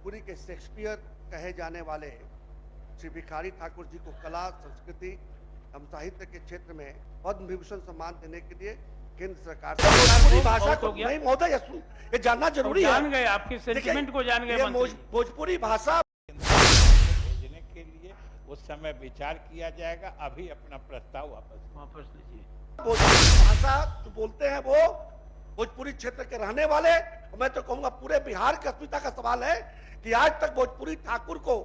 भोजपुरी के शेक्सपियर कहे जाने वाले श्री भिखारी ठाकुर जी को कला, संस्कृति एवं साहित्य के क्षेत्र में पद्म विभूषण सम्मान देने के लिए केंद्र सरकार से भोजपुरी भाषा को नहीं महोदय, ये जानना जरूरी है। जान गए, आपके सेंटिमेंट को जान गए। भोजपुरी भाषा भेजने के लिए उस समय विचार किया जाएगा। अभी अपना प्रस्ताव वापस लीजिए। भोजपुरी भाषा जो बोलते हैं वो भोजपुरी क्षेत्र के रहने वाले, मैं तो कहूंगा पूरे बिहार की अस्मिता का सवाल है कि आज तक भोजपुरी ठाकुर को,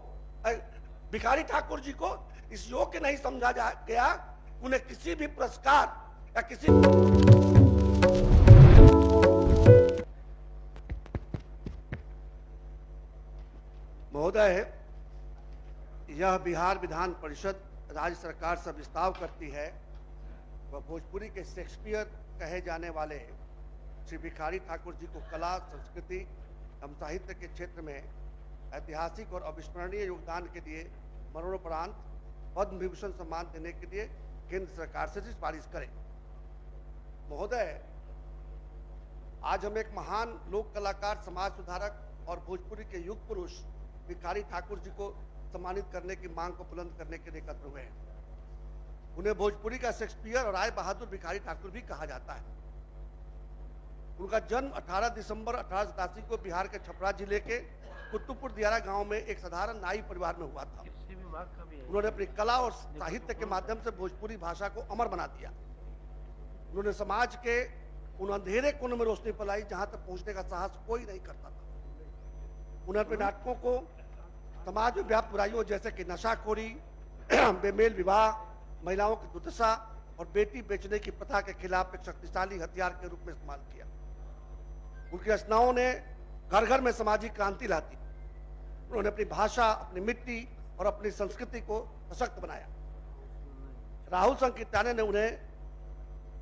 भिखारी ठाकुर जी को इस योग्य नहीं समझा गया, उन्हें किसी भी पुरस्कार या किसी महोदय, यह बिहार विधान परिषद राज्य सरकार से प्रस्ताव करती है वह भोजपुरी के शेक्सपियर कहे जाने वाले श्री भिखारी ठाकुर जी को कला, संस्कृति एवं साहित्य के क्षेत्र में ऐतिहासिक और अविस्मरणीय योगदान के लिए मरणोपरांत पद्म विभूषण सम्मान देने के लिए केंद्र सरकार से सिफारिश करें। महोदय, आज हम एक महान लोक कलाकार, समाज सुधारक और भोजपुरी के युग पुरुष भिखारी ठाकुर जी को सम्मानित करने की मांग को बुलंद करने के लिए एकत्र हुए हैं। उन्हें भोजपुरी का शेक्सपियर और राय बहादुर भिखारी ठाकुर भी कहा जाता है। उनका जन्म 18 दिसंबर 1887 को बिहार के छपरा जिले के कुतुबपुर दियारा गांव में एक साधारण नाई परिवार में हुआ था। उन्होंने अपनी कला और साहित्य के माध्यम से भोजपुरी भाषा को अमर बना दिया। उन्होंने समाज के उन अंधेरे कोनों में रोशनी फैलाई जहां तक पहुंचने का साहस कोई नहीं करता था। उन्होंने अपने नाटकों को समाज में व्याप्त बुराइयों जैसे कि नशाखोरी, बेमेल विवाह, महिलाओं की दुर्दशा और बेटी बेचने की प्रथा के खिलाफ एक शक्तिशाली हथियार के रूप में इस्तेमाल किया। उनकी रचनाओं ने घर घर में सामाजिक क्रांति लाती। उन्होंने अपनी भाषा, अपनी मिट्टी और अपनी संस्कृति को सशक्त बनाया। राहुल संकीर्तने ने उन्हें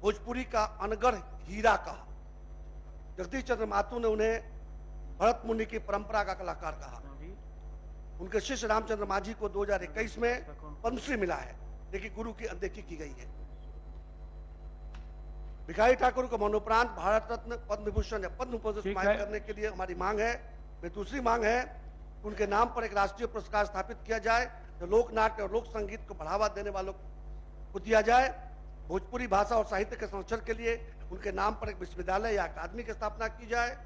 भोजपुरी का अनगढ़ हीरा कहा। जगदीश चंद्र माथुर ने उन्हें भरत मुनि की परंपरा का कलाकार कहा। उनके शिष्य रामचंद्र मांझी को 2021 में पद्मश्री मिला है, लेकिन गुरु की अनदेखी की गई है। भिखारी ठाकुर को मरणोपरांत भारत रत्न, पद्म विभूषण या पद्म भूषण सम्मानित करने के लिए हमारी मांग है। फिर दूसरी मांग है, उनके नाम पर एक राष्ट्रीय पुरस्कार स्थापित किया जाए जो लोक नाट्य और लोक संगीत को बढ़ावा देने वालों को दिया जाए। भोजपुरी भाषा और साहित्य के संरक्षण के लिए उनके नाम पर एक विश्वविद्यालय या अकादमी की स्थापना की जाए।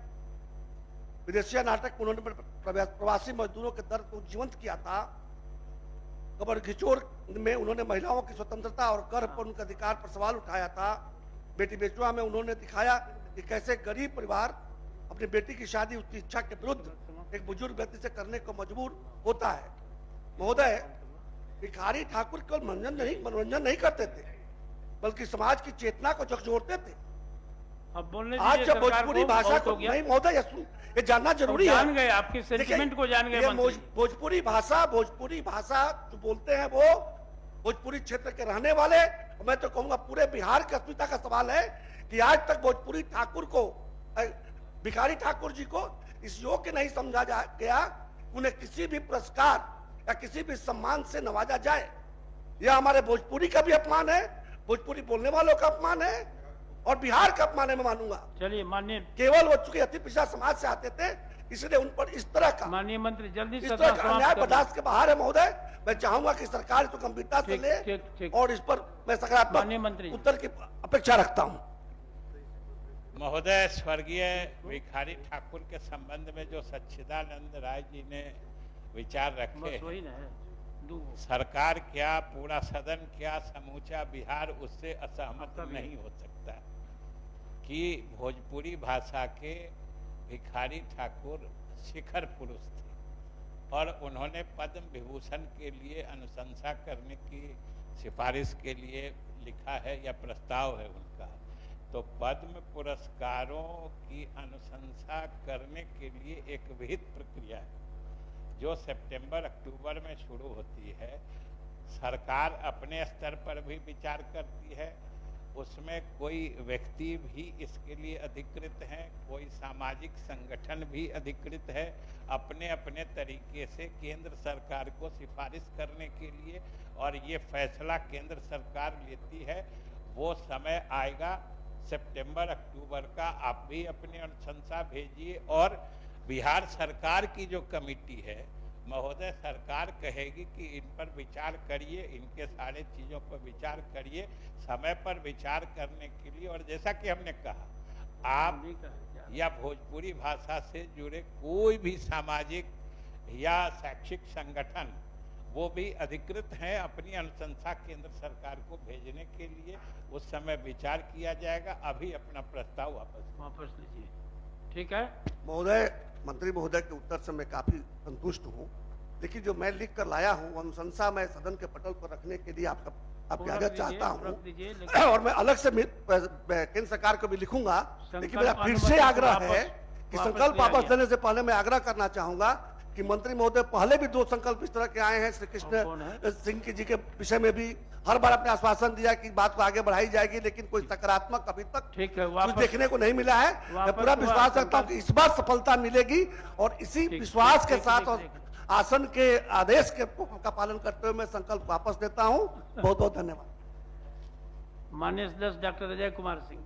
विदेशिया नाटक में उन्होंने प्रवासी मजदूरों के दर्द को जीवंत किया था। कबर घिचोर में उन्होंने महिलाओं की स्वतंत्रता और कर पर उनके अधिकार पर सवाल उठाया था। बेटी बेचुआ में उन्होंने दिखाया कि कैसे गरीब परिवार अपनी बेटी की शादी उसकी इच्छा के विरुद्ध एक बुजुर्ग व्यक्ति से करने को मजबूर होता है। महोदय, भिखारी ठाकुर केवल मनोरंजन नहीं करते थे, बल्कि समाज की चेतना को झकझोरते थे। अब बोलने आज जब भोजपुरी भाषा को नहीं महोदय, ये जानना जरूरी है। जान गए, आपके सेंटिमेंट को जान गए। भोजपुरी भाषा जो बोलते हैं वो भोजपुरी क्षेत्र के रहने वाले, मैं तो कहूंगा पूरे बिहार की अस्मिता का सवाल है कि आज तक भोजपुरी ठाकुर को, भिखारी ठाकुर जी को इस योग्य नहीं समझा गया, उन्हें किसी भी पुरस्कार या किसी भी सम्मान से नवाजा जाए। यह हमारे भोजपुरी का भी अपमान है, भोजपुरी बोलने वालों का अपमान है और बिहार का अपमान है, मैं मानूंगा। चलिए माननीय, केवल वो चूंकि अति पिछड़ा समाज से आते थे, इसलिए उन पर इस तरह का माननीय मंत्री जल्दी से अन्याय बर्दाश्त के बाहर है। महोदय, मैं चाहूंगा कि सरकार इसको गंभीरता से ले और इस पर मैं सकारात्मक उत्तर की अपेक्षा रखता हूं। महोदय, स्वर्गीय भिखारी ठाकुर के संबंध में जो सच्चिदानंद राय जी ने विचार रखे, सरकार क्या, पूरा सदन क्या, समूचा बिहार उससे असहमत नहीं हो सकता कि भोजपुरी भाषा के भिखारी ठाकुर शिखर पुरुष थे और उन्होंने पद्म विभूषण के लिए अनुशंसा करने की सिफारिश के लिए लिखा है या प्रस्ताव है उनका। तो पद्म पुरस्कारों की अनुशंसा करने के लिए एक विहित प्रक्रिया है जो सितंबर अक्टूबर में शुरू होती है। सरकार अपने स्तर पर भी विचार करती है, उसमें कोई व्यक्ति भी इसके लिए अधिकृत हैं, कोई सामाजिक संगठन भी अधिकृत है अपने अपने तरीके से केंद्र सरकार को सिफारिश करने के लिए, और ये फैसला केंद्र सरकार लेती है। वो समय आएगा सितंबर अक्टूबर का, आप भी अपनी अनुशंसा भेजिए और बिहार सरकार की जो कमेटी है महोदय, सरकार कहेगी कि इन पर विचार करिए, इनके सारे चीजों पर विचार करिए, समय पर विचार करने के लिए। और जैसा कि हमने कहा, आप या भोजपुरी भाषा से जुड़े कोई भी सामाजिक या शैक्षिक संगठन वो भी अधिकृत हैं अपनी अनुशंसा केंद्र सरकार को भेजने के लिए। उस समय विचार किया जाएगा। अभी अपना प्रस्ताव वापस लीजिए। ठीक है महोदय, मंत्री महोदय के उत्तर से मैं काफी संतुष्ट हूँ, लेकिन जो मैं लिख कर लाया हूँ अनुशंसा मैं सदन के पटल पर रखने के लिए आपकी इजाजत चाहता हूँ और मैं अलग से केंद्र सरकार को भी लिखूंगा। लेकिन मेरा फिर से आग्रह है कि संकल्प वापस देने से पहले मैं आग्रह करना चाहूंगा कि मंत्री महोदय पहले भी 2 संकल्प इस तरह के आए हैं, श्री कृष्ण सिंह जी के विषय में भी हर बार अपने आश्वासन दिया कि बात को आगे बढ़ाई जाएगी, लेकिन कोई सकारात्मक अभी तक ठीक है, कुछ देखने को नहीं मिला है। मैं पूरा विश्वास रखता हूं कि इस बार सफलता मिलेगी और इसी विश्वास के साथ और आसन के आदेश का पालन करते हुए मैं संकल्प वापस देता हूं। बहुत बहुत धन्यवाद। माननीय सदस्य डॉक्टर अजय कुमार सिंह।